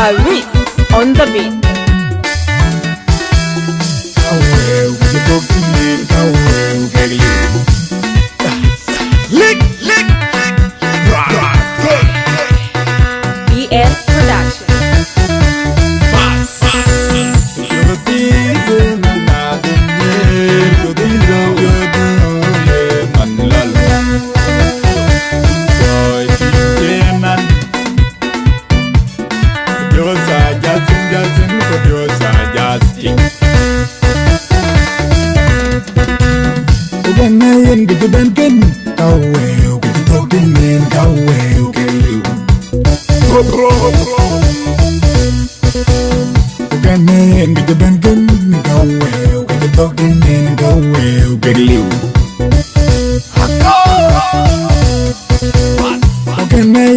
Fabrice on the beat. BS Production. Yen ke ben ken kawel ke token men kawel ke you yen ke ben ken kawel ke token men kawel ke you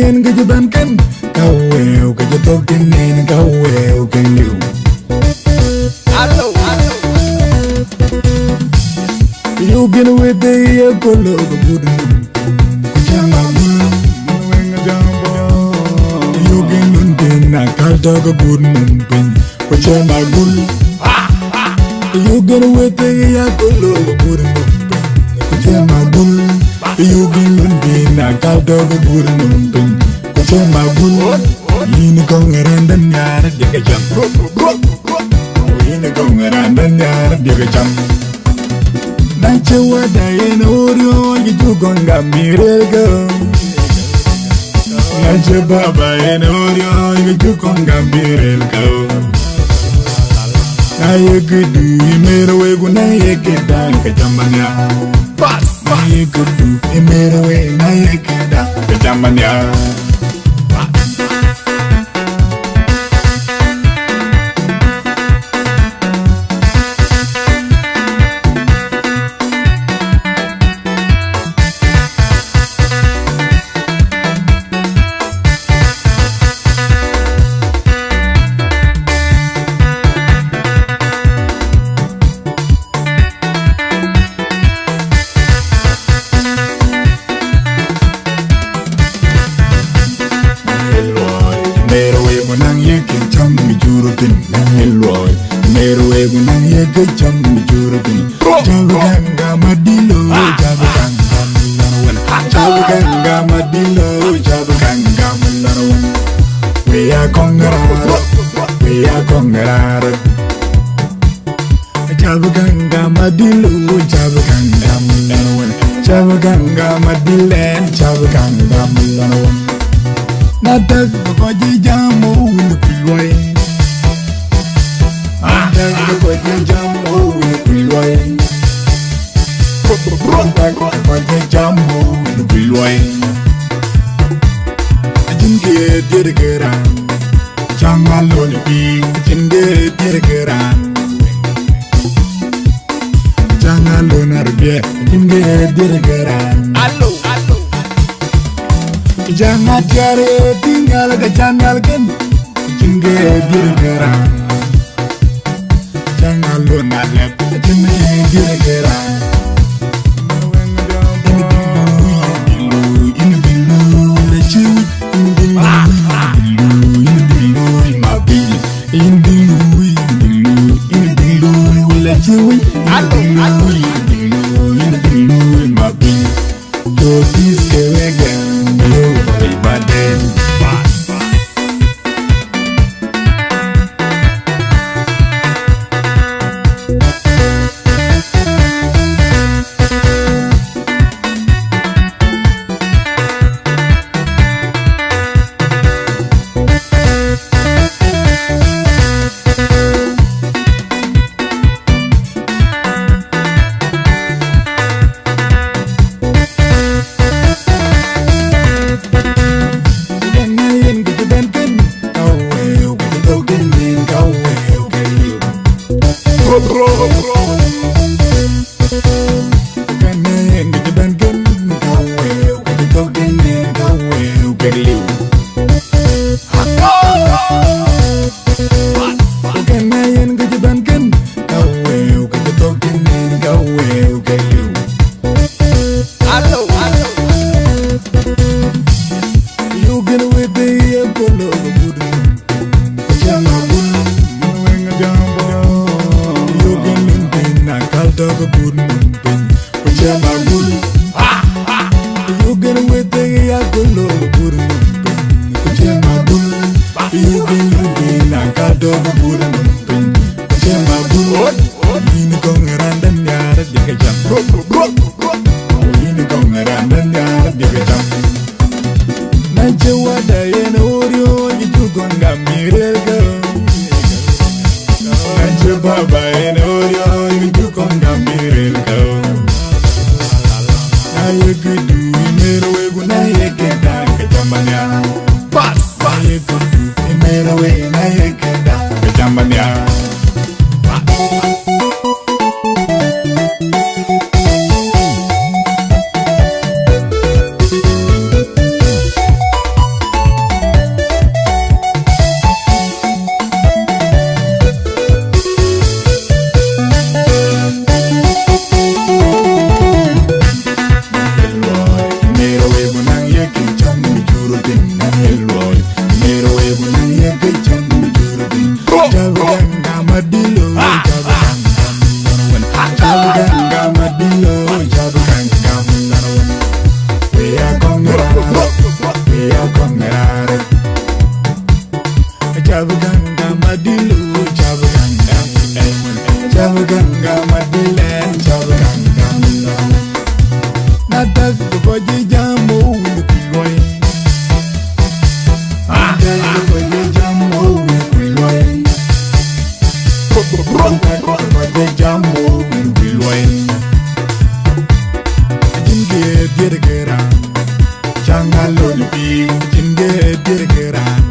yen ke ben ken kawel ke token men kawel ke you you get away there, go look good. You get on den, I can't talk a good moon. But you're my bull. You get away there, go look good. But you're my bull. You get on den, I can't talk a good moon. But you're my bull. You know, come around and yard, dig a jump. You know, come around and yard, dig a jump. Nache wada yena orio yitu gonga mirelga. Nache baba yena orio yitu gonga mirelga. Na yegudu imerewe guna yekeda kajambanya. Na yegudu imerewe na yekeda kajambanya. Nang yeke cham mi jurutin nang eloy merwe nang yeke cham mi jurutin jabanga madilo jabanga mullarwan jabanga madilo jabanga mullarwan we are kongara jabanga madilo jabanga mullarwan jabanga madilen jabanga mullarwan Natak bakoji jamu pilway. Natak bakoji jamu pilway. Natak bakoji jamu pilway. Jinge dirgeran, jangalon pi. Jinge dirgeran, jangalon arbe. Jinge dirgeran. Allo. Jangan cari tinggal ke channel kan Jingge dirgeran Jangan lu nalep Jingge dirgeran Ini bilu Lecu Ini bilu Mabil Ini bilu Lecu Ini bilu Mabil Topis kewegan Baden wete ya golo burno pen kuche magul yugi na kado burno pen kuche magul ini kongerandan yar diga jam ini kongerandan yar diga jam na jewada yena orio yitu gonga mirelga na jebaba yena orio yitu gonga mirelga na yegudu imerowe guna yekenda kajambanya pas na yegudu imerowe na yekenda kajambanya Chabuganga madilu chabuganga madilen chabuganga natas boji jammo kuloy boji jammo kuloy boji jammo kuloy jinge dirgera changalo bi jinge dirgera